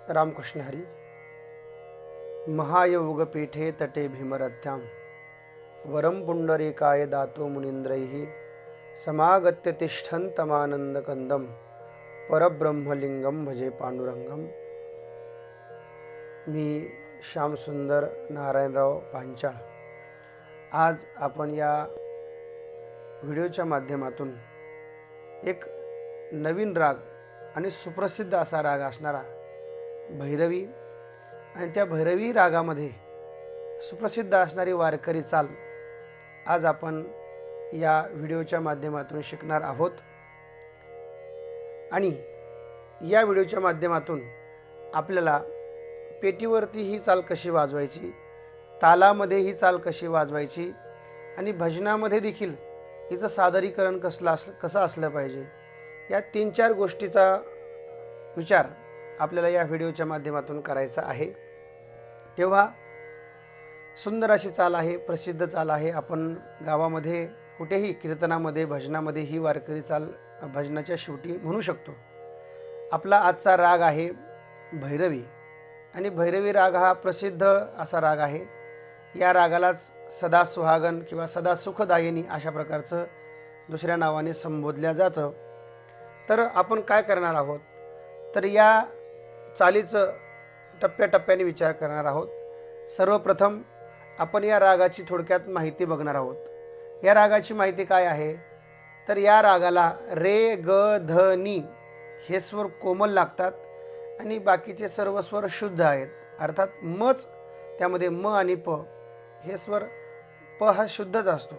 रामकृष्ण हरी. महायोगपीठे तटे भीमरथ्यां वरं पुंडरीकाय दातो मुनीन्द्रैः समागत्य तिष्ठन्तमानन्दकन्दं परब्रह्मलिंगं भजे पांडुरंगम. मी श्यामसुंदर नारायणराव पांचाळ. आज आपण या व्हिडिओच्या माध्यमातून एक नवीन राग आणि सुप्रसिद्ध असा राग असणारा भैरवी आणि त्या भैरवी रागामध्ये सुप्रसिद्ध असणारी वारकरी चाल आज आपण या व्हिडिओच्या माध्यमातून शिकणार आहोत. आणि या व्हिडिओच्या माध्यमातून आपल्याला पेटीवरती ही चाल कशी वाजवायची, तालामध्ये ही चाल कशी वाजवायची आणि भजनामध्ये देखील हिचं सादरीकरण कसं असलं पाहिजे, या 3-4 गोष्टीचा विचार आपल्याला या व्हिडिओच्या माध्यमातून करायचा आहे. तेव्हा सुंदर अशी चाल आहे, प्रसिद्ध चाल आहे. आपण गावामध्ये कुठेही कीर्तनामध्ये भजनामध्ये ही वारकरी चाल भजनाच्या शेवटी म्हणू शकतो. आपला आजचा राग आहे भैरवी आणि भैरवी राग हा प्रसिद्ध असा राग आहे. या रागालाच सदा सुहागन किंवा सदा सुखदायिनी अशा प्रकारचं दुसऱ्या नावाने संबोधल्या जातं. तर आपण काय करणार आहोत, तर या चालीचं टप्प्याटप्प्याने विचार करणार आहोत. सर्वप्रथम आपण या रागाची थोडक्यात माहिती बघणार आहोत. या रागाची माहिती काय आहे, तर या रागाला रे ग ध नी हे स्वर कोमल लागतात आणि बाकीचे सर्व स्वर शुद्ध आहेत. अर्थात मच त्यामध्ये म आणि प हे स्वर, प हा शुद्धच असतो,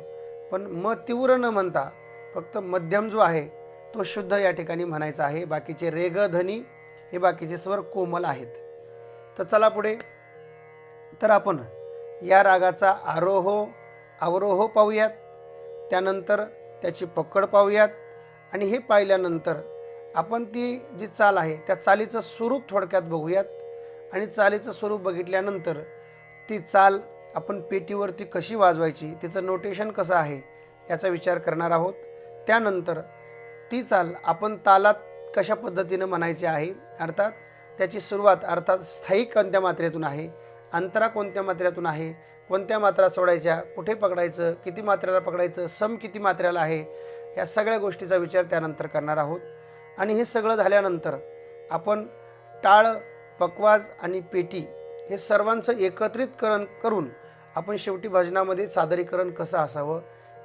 पण म तीव्र न म्हणता फक्त मध्यम जो आहे तो शुद्ध या ठिकाणी म्हणायचा आहे. बाकीचे रे ग ध नी हे बाकीचे स्वर कोमल आहेत. तर चला पुढे. तर आपण या रागाचा आरोह अवरोह पाहूयात, त्यानंतर त्याची पकड पाहूयात आणि हे पाहिल्यानंतर आपण ती जी चाल आहे त्या चालीचं स्वरूप थोडक्यात बघूयात. आणि चालीचं स्वरूप बघितल्यानंतर ती चाल आपण पेटीवरती कशी वाजवायची, तिचं नोटेशन कसं आहे याचा विचार करणार आहोत. त्यानंतर ती चाल आपण तालात कशा पद्धतीनं म्हणायची आहे, अर्थात त्याची सुरुवात अर्थात स्थायिक कोणत्या मात्रेतून आहे, अंतरा कोणत्या मात्र्यातून आहे, कोणत्या मात्रा सोडायच्या, कुठे पकडायचं, किती मात्र्याला पकडायचं, सम किती मात्र्याला आहे, या सगळ्या गोष्टीचा विचार त्यानंतर करणार आहोत. आणि हे सगळं झाल्यानंतर आपण टाळ, पकवाज आणि पेटी हे सर्वांचं एकत्रितकरण करून आपण शेवटी भजनामध्ये सादरीकरण कसं असावं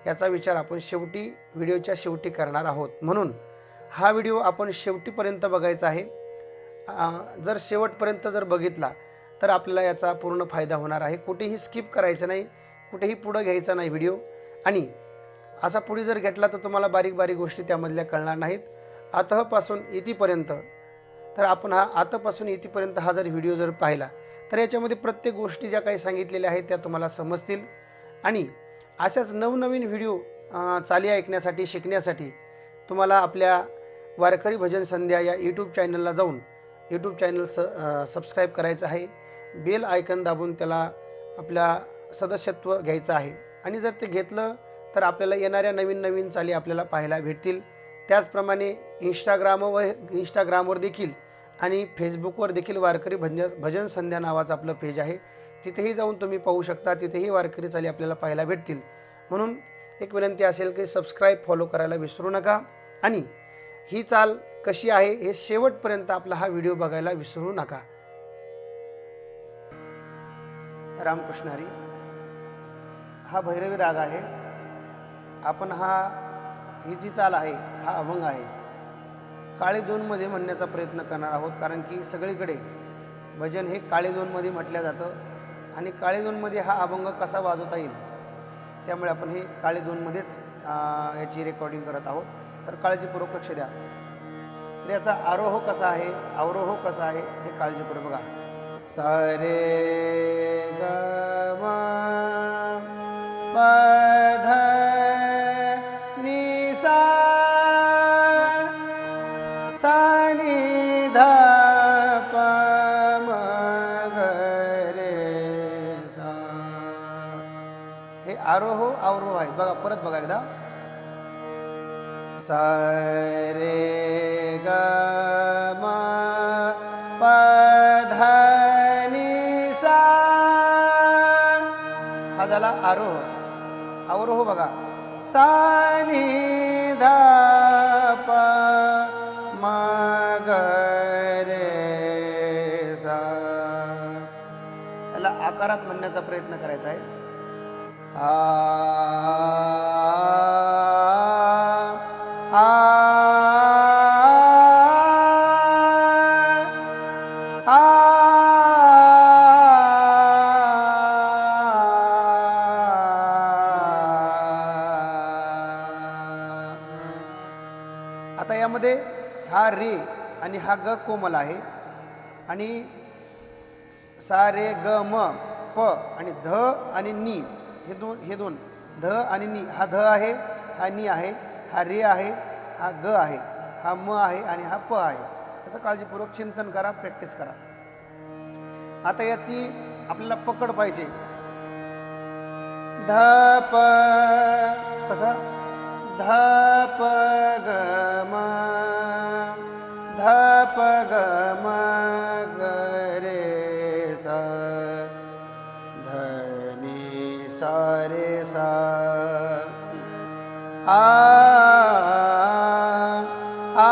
याचा विचार आपण शेवटी व्हिडिओच्या शेवटी करणार आहोत. म्हणून हा व्हिडिओ आपण शेवटीपर्यंत बघायचा आहे. जर शेवटपर्यंत जर बघितला तर आपल्याला याचा पूर्ण फायदा होणार आहे. कुठेही स्किप करायचं नाही, कुठेही पुढं घ्यायचा नाही व्हिडिओ. आणि असा पुढे जर घेतला तर तुम्हाला बारीक बारीक गोष्टी त्यामधल्या कळणार नाहीत. आतःपासून इथपर्यंत, तर आपण हा आतपासून इथपर्यंत हा जर व्हिडिओ जर पाहिला तर याच्यामध्ये प्रत्येक गोष्टी ज्या काही सांगितलेल्या आहेत त्या तुम्हाला समजतील. आणि अशाच नवनवीन व्हिडिओ चाली ऐकण्यासाठी, शिकण्यासाठी तुम्हाला आपल्या वारकरी भजन संध्या या यूट्यूब चॅनलला जाऊन यूट्यूब चॅनल सबस्क्राईब करायचं आहे. बेल आयकन दाबून त्याला आपल्या सदस्यत्व घ्यायचं आहे. आणि जर ते घेतलं तर आपल्याला येणाऱ्या नवीन नवीन चाली आपल्याला पाहायला भेटतील. त्याचप्रमाणे इंस्टाग्रामवर देखील आणि फेसबुकवर देखील वारकरी भजन संध्या नावाचं आपलं पेज आहे, तिथेही जाऊन तुम्ही पाहू शकता. तिथेही वारकरी चाली आपल्याला पाहायला भेटतील. म्हणून एक विनंती असेल की सबस्क्राईब, फॉलो करायला विसरू नका. आणि ही चाल कशी आहे हे शेवटपर्यंत आपला हा व्हिडिओ बघायला विसरू नका. रामकृष्ण हरी. हा भैरवी राग आहे. आपण ही जी चाल आहे हा अभंग आहे, काळी दोनमध्ये म्हणण्याचा प्रयत्न करणार आहोत. कारण की सगळीकडे भजन हे काळी दोनमध्ये म्हटलं जातं आणि काळी दोनमध्ये हा अभंग कसा वाजवता येईल त्यामुळे आपण हे काळी दोनमध्येच याची रेकॉर्डिंग करत आहोत. तर काळजीपूर्वक लक्ष द्या. तर याचा आरोह कसा आहे, अवरोह कसा आहे हे काळजीपूर्वक बघा. सारे ग म प ध नि सा सा नि ध प म ग रे सा. हे आरोह अवरोह आहे. बघा, परत बघा एकदा. सा रे ग म प झाला आरोह. अवरोह बघा, सा नि धा प म ग रे सा. याला आकारात म्हणण्याचा प्रयत्न करायचा आहे. आ आता यामध्ये हा रे आणि हा ग कोमल आहे आणि सा रे ग म प आणि ध आणि नी हे दोन ध आणि नी. हा ध आहे, हा नी आहे, हा रे आहे, हा ग आहे, हा म आहे आणि हा प आहे. याचं काळजीपूर्वक चिंतन करा, प्रॅक्टिस करा. आता याची आपल्याला पकड पाहिजे. ध प कसा, ध प ग म, ध प ग म ग रे सा, ध नि सा रे सा. आ आ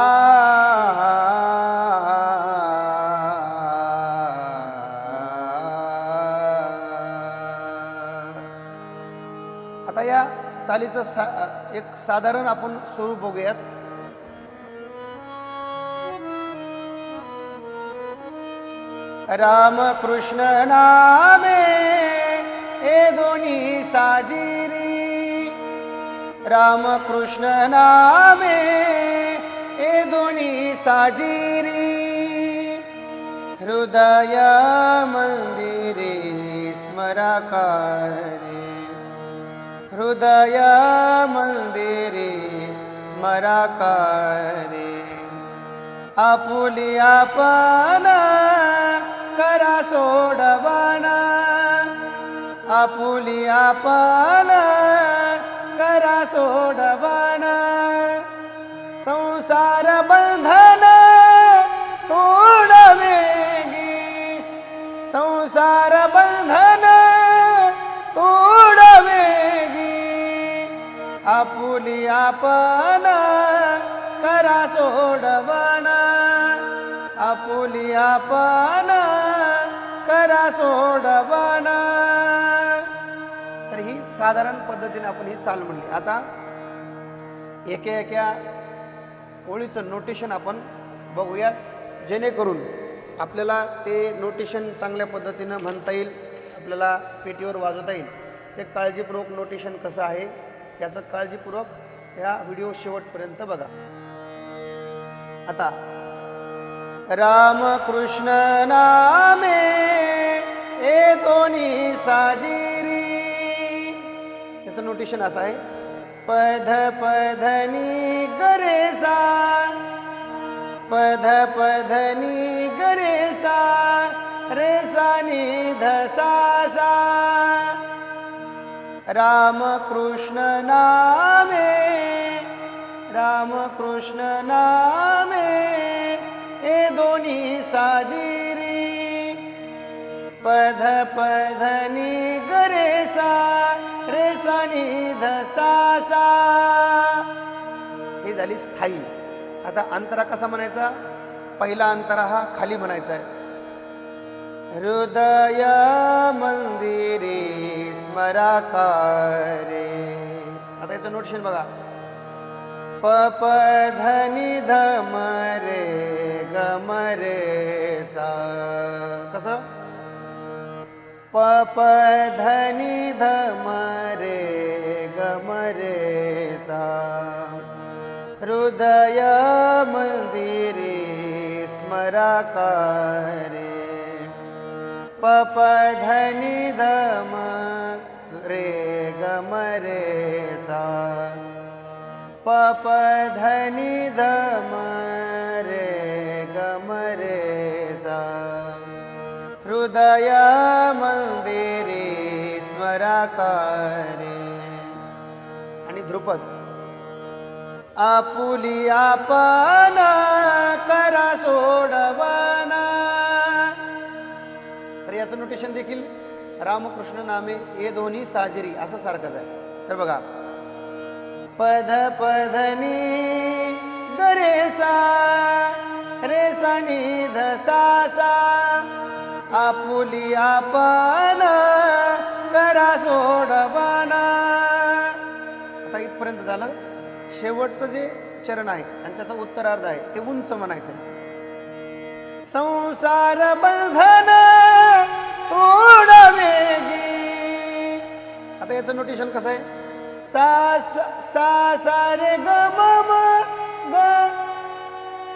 आता या चालीचं एक साधारण आपण स्वरूप बघूयात. राम कृष्ण नामे ए दोन्ही साजिरी, राम कृष्ण नामे ए दोन्ही साजिरी, हृदय मंदिरे स्मराकारे, हृदय मंदिरे स्मराकारे. आपुली आपण करा सोडवाना, आपुली आपण करा सोडवाना. संसार बंधन तोडवेगी, संसार बंधन तोडवेगी. आपुली आपण करा सोडवाना, आपुली आपण करा सोडवाना. तर ही साधारण पद्धतीने आपण ही चाल म्हणली. आता एका एका ओळीचं नोटेशन आपण बघूया, जेणेकरून आपल्याला ते नोटेशन चांगल्या पद्धतीनं म्हणता येईल, आपल्याला पेटीवर वाजवता येईल. ते काळजीपूर्वक नोटेशन कसं आहे याचं काळजीपूर्वक या व्हिडिओ शेवटपर्यंत बघा. आता राम कृष्ण नामे ए दोन्ही साजिरी, याचं नोटेशन असं आहे. पध पधनी गरे सा, पध पधनी गरे सा, रे सा नि ध सा सा. राम कृष्ण नामे, राम कृष्ण नामे ए दोन्ही साजिरी, पध पधनी गरे सा, रे सा नि ध सा सा. ही झाली स्थायी. आता अंतरा कसा म्हणायचा? पहिला अंतरा हा खाली म्हणायचा आहे. हृदय मंदिरे स्मराकारे. आता याचं नोटेशन बघा. प प ध नि ध म रे ग म रे सा. कसं? प प ध नि ध म रे ग म रे सा. हृदय मंदिरे स्मराकारे. प प ध नि ध म रे ग म रे सा. प प ध नि ध म रे ग म रे सा. हृदय मंदिरे स्मराकारे. आणि ध्रुपद. आपुली आपण करा सोडवाना. तर याचं नोटेशन देखील रामकृष्ण नामे हे दोन्ही साजिरी असं सारखंच आहे. तर बघा, पध पधनी गरे सा रे सा नि ध सा सा आपुली आपण करा सोडवाना. आता इथपर्यंत झालं. शेवटचं जे चरण आहे आणि त्याचा उत्तरार्ध आहे ते उंच म्हणायचं. संसार बंधन तोड वेगी. आता याचं नोटेशन कसं आहे? सा सा सा रे ग म म ग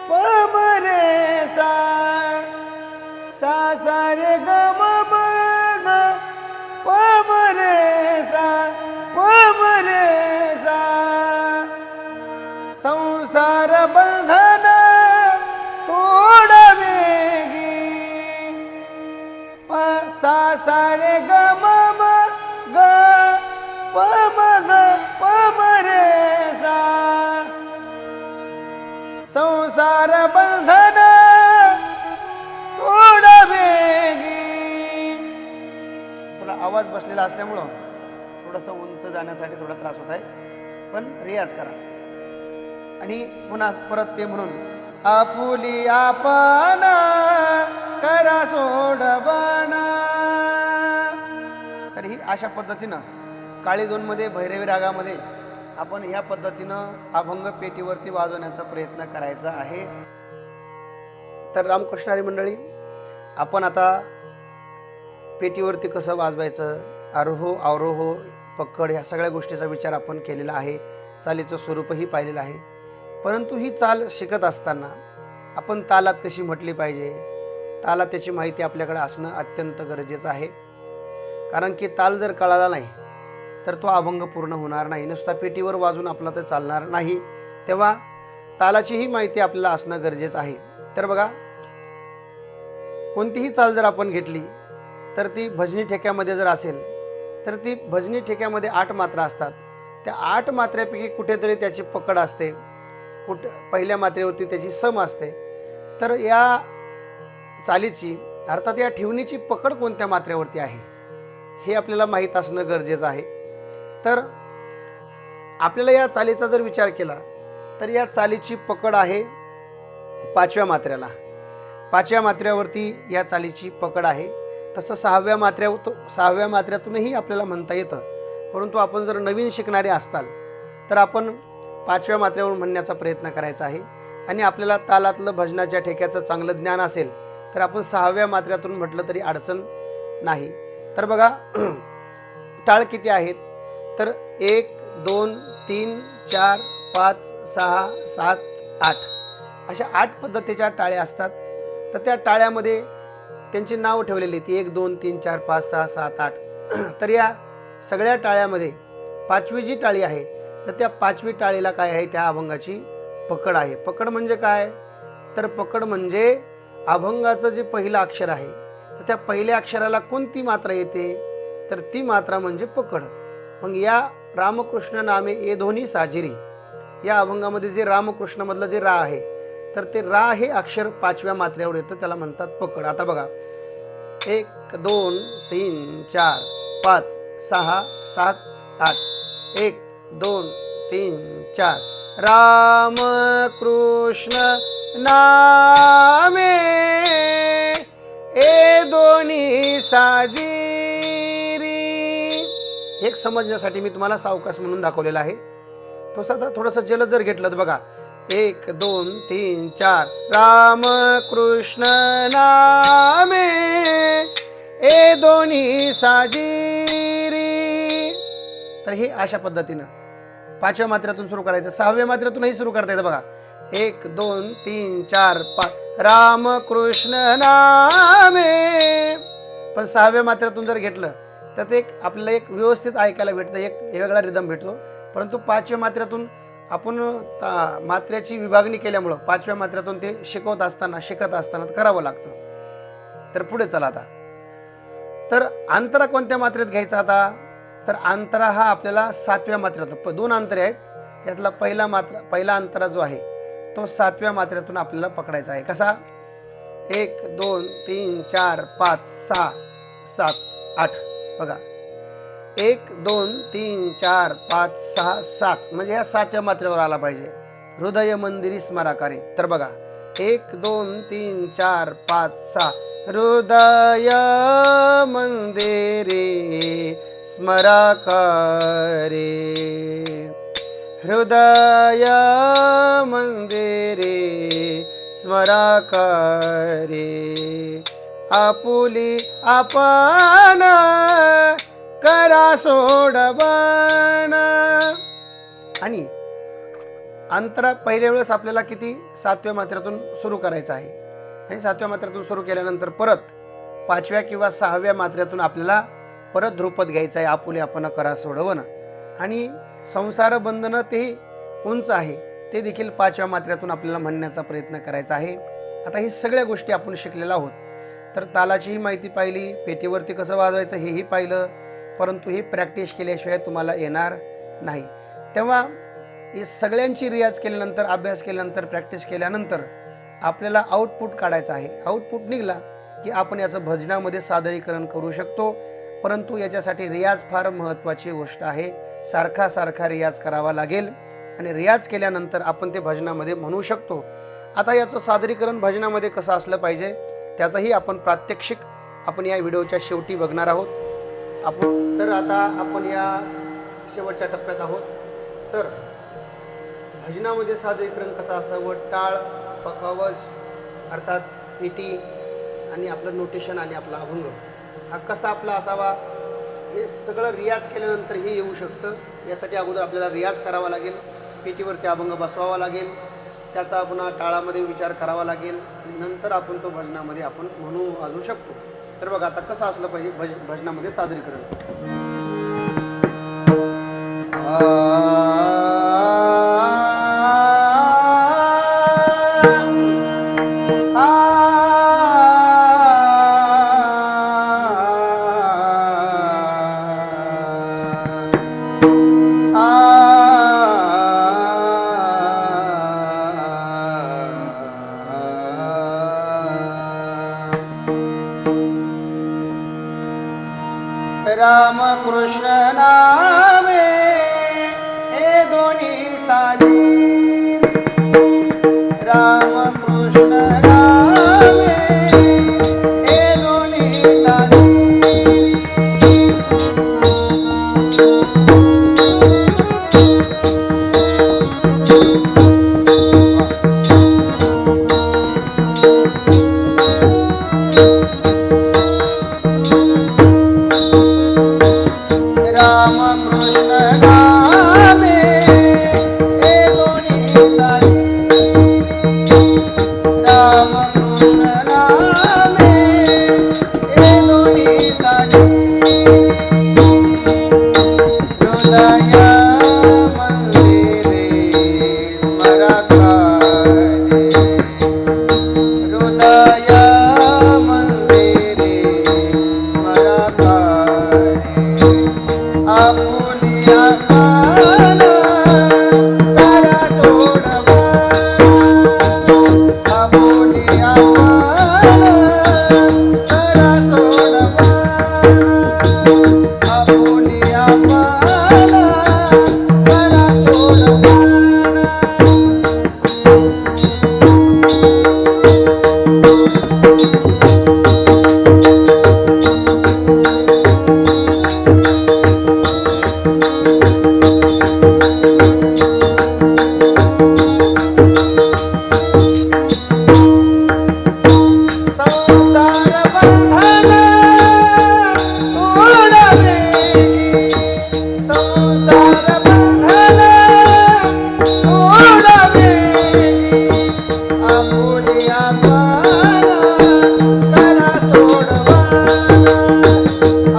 प म रे सा सा सा रे ग म म ग प म रे सा प म रे सा. संसार बंधन तोड वेगी सा सा रे ग म म ग प म ग प म रे सा. संसार बंधन तोड वेगी. थोडा आवाज बसलेला असल्यामुळं थोडंसं उंच जाण्यासाठी थोडा त्रास होत आहे, पण रियाज करा. आणि पुन्हा परत ते म्हणून आपुली आपण करा सोडवाना. तर ही अशा पद्धतीनं काळी दोन मध्ये भैरवी रागामध्ये आपण ह्या पद्धतीनं अभंग पेटीवरती वाजवण्याचा प्रयत्न करायचा आहे. तर रामकृष्णारी मंडळी, आपण आता पेटीवरती कसं वाजवायचं, आरोह अवरोह पकड ह्या सगळ्या गोष्टीचा विचार आपण केलेला आहे. चालीचं स्वरूपही पाहिलेलं आहे. परंतु ही चाल शिकत असताना आपण तालात कशी म्हटली पाहिजे, तालात त्याची माहिती आपल्याकडे असणं अत्यंत गरजेचं आहे. कारण की ताल जर कळाला नाही तर तो अभंग पूर्ण होणार नाही. नुसता पेटीवर वाजून आपला तर चालणार नाही. तेव्हा तालाचीही माहिती आपल्याला असणं गरजेचं आहे. तर बघा, कोणतीही चाल जर आपण घेतली तर ती भजनी ठेक्यामध्ये जर असेल तर ती भजनी ठेक्यामध्ये 8 मात्रा असतात. त्या 8 मात्रेपैकी कुठेतरी त्याची पकड असते, पहिल्या मात्रेवरती त्याची सम असते. तर या चालीची अर्थात या ठेवणीची पकड कोणत्या मात्रेवरती आहे हे आपल्याला माहीत असणं गरजेचं आहे. तर आपल्याला या चालीचा जर विचार केला तर या चालीची पकड आहे 5व्या मात्र्याला. 5व्या मात्र्यावरती या चालीची पकड आहे. तसं 6व्या मात्र्यातूनही आपल्याला म्हणता येतं. परंतु आपण जर नवीन शिकणारे असताल तर आपण 5व्या मात्रेवरून म्हणण्याचा प्रयत्न करायचा आहे. आणि आपल्याला तालातलं भजनाच्या ठेक्याचं चांगलं ज्ञान असेल तर आपण 6व्या मात्र्यातून म्हटलं तरी अडचण नाही. तर बघा, टाळ किती आहेत? तर 1 2 3 4 5 6 7 8 अशा 8 पद्धतीच्या टाळ्या असतात. तर त्या टाळ्यामध्ये त्यांची नाव ठेवलेली आहेत 1 2 3 4 5 6 7 8. तर या सगळ्या टाळ्यामध्ये 5वी जी टाळी आहे तर त्या 5वी टाळीला काय आहे? त्या अभंगाची पकड आहे. पकड म्हणजे काय? तर पकड म्हणजे अभंगाचं जे पहिलं अक्षर आहे तर त्या पहिल्या अक्षराला कोणती मात्रा येते? तर ती मात्रा म्हणजे पकड. मग या रामकृष्ण नामे हे दोन्ही साजिरी या अभंगामध्ये जे रामकृष्ण मधलं जे रा आहे तर ते रा हे अक्षर 5व्या मात्र्यावर येतं, त्याला म्हणतात पकड. आता बघा, 1 2 3 4 5 6 7 8 1 2 3 4 राम कृष्ण नामे ए दोन्ही साजिरी. एक समजण्यासाठी मी तुम्हाला सावकाश म्हणून दाखवलेला आहे. तो साधा थोडंसं जलद जर घेतलं तर बघा, 1 2 3 4 राम कृष्ण नामे ए दोन्ही साजिरी. तर हे अशा पद्धतीनं 5व्या मात्र्यातून सुरू करायचं. 6व्या मात्र्यातूनही सुरू करता येतं बघा, 1 2 3 4 5 राम कृष्ण नामे. पण 6व्या मात्र्यातून जर घेतलं तर ते आपल्याला एक व्यवस्थित ऐकायला भेटतं, एक वेगळा रिदम भेटतो. परंतु 5व्या मात्र्यातून आपण मात्र्याची विभागणी केल्यामुळं 5व्या मात्र्यातून ते शिकत असताना करावं लागतं. तर पुढे चला आता. तर अंतरा कोणत्या मात्रेत घ्यायचा आता? तर अंतरा हा आपल्याला 7व्या मात्र्यातून, 2 अंतरे आहेत त्यातला पहिला अंतरा जो आहे तो 7व्या मात्र्यातून आपल्याला पकडायचा आहे. कसा? 1 2 3 4 5 6 7 8 बघा 1 2 3 4 5 6 7 म्हणजे ह्या 7च्या मात्रेवर आला पाहिजे. हृदय मंदिरी स्मराकारे. तर बघा 1 2 3 4 5 6 हृदय मंदिरे स्मराकारे हृदय मंदिरे स्मराकारे आपुली आपण करा सोडवण. आणि अंतरा पहिल्या वेळेस आपल्याला किती 7व्या मात्रेतून सुरू करायचं आहे आणि 7व्या मात्रेतून सुरू केल्यानंतर परत 5व्या किंवा 6व्या मात्रेतून आपल्याला परत ध्रुपद घ्यायचं आहे. आपुले आपण करा सोडवण. आणि संसार बंधन तेही उंच आहे ते देखील 5व्या मात्रेतून आपल्याला म्हणण्याचा प्रयत्न करायचा आहे. आता ही सगळ्या गोष्टी आपण शिकलेलो आहोत. तर तालाचीही माहिती पाहिली, पेटीवरती कसं वाजवायचं हेही पाहिलं, परंतु हे प्रॅक्टिस केल्याशिवाय तुम्हाला येणार नाही. तेव्हा हे सगळ्यांची रियाज केल्यानंतर, अभ्यास केल्यानंतर, प्रॅक्टिस केल्यानंतर आपल्याला आउटपुट काढायचं आहे. आउटपुट निघाला की आपण याचं भजनामध्ये सादरीकरण करू शकतो. परंतु याच्यासाठी रियाज फार महत्त्वाची गोष्ट आहे. सारखा सारखा रियाज करावा लागेल आणि रियाज केल्यानंतर आपण ते भजनामध्ये म्हणू शकतो. आता याचं सादरीकरण भजनामध्ये कसं असलं पाहिजे त्याचंही आपण प्रात्यक्षिक आपण या व्हिडिओच्या शेवटी बघणार आहोत. तर आता आपण या शेवटच्या टप्प्यात आहोत. तर भजनामध्ये सादरीकरण कसं असावं, टाळ, पखावज अर्थात पेटी आणि आपलं नोटेशन आणि आपला अभंग हा कसा आपला असावा हे सगळं रियाज केल्यानंतर हे येऊ शकतं. यासाठी अगोदर आपल्याला रियाज करावा लागेल, पेटीवरती अभंग बसवावा लागेल, त्याचा पुन्हा टाळामध्ये विचार करावा लागेल, नंतर आपण तो भजनामध्ये आपण म्हणू वाजवू शकतो. तर बघा आता कसं असलं पाहिजे भजनामध्ये सादरीकरण. राम कृष्ण नामे हे दोन्ही साजी, राम कृष्ण नामे हे दोन्ही साजी. राम कृष्ण नामे हे दोन्ही साजी, राम कृष्ण नामे हे दोन्ही साजी. हृदय मंदिरे स्मराकारे हृदय मंदिरे स्मराकारे आपुली आपण करा सोडवण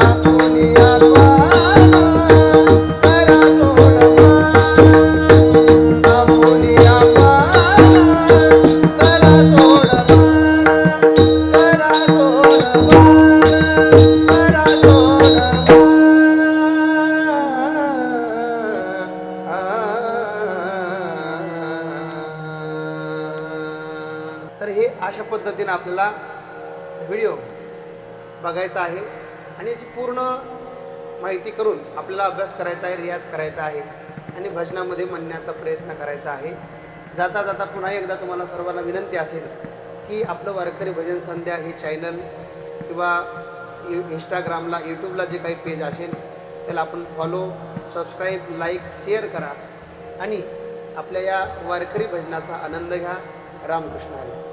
आपुली आपण करा सोडवण आपुली आपण करा सोडवण. तर हे अशा पद्धतीने आपल्याला व्हिडिओ बघायचा आहे आणि याची पूर्ण माहिती करून आपल्याला अभ्यास करायचा आहे, रियाज करायचा आहे आणि भजनामध्ये म्हणण्याचा प्रयत्न करायचा आहे. जाता जाता पुन्हा एकदा तुम्हाला सर्वांना विनंती असेल की आपलं वारकरी भजन संध्या हे चॅनल किंवा इंस्टाग्रामला, यूट्यूबला जे काही पेज असेल त्याला आपण फॉलो, सबस्क्राईब, लाईक, शेअर करा आणि आपल्या या वारकरी भजनाचा आनंद घ्या. रामकृष्ण हरी.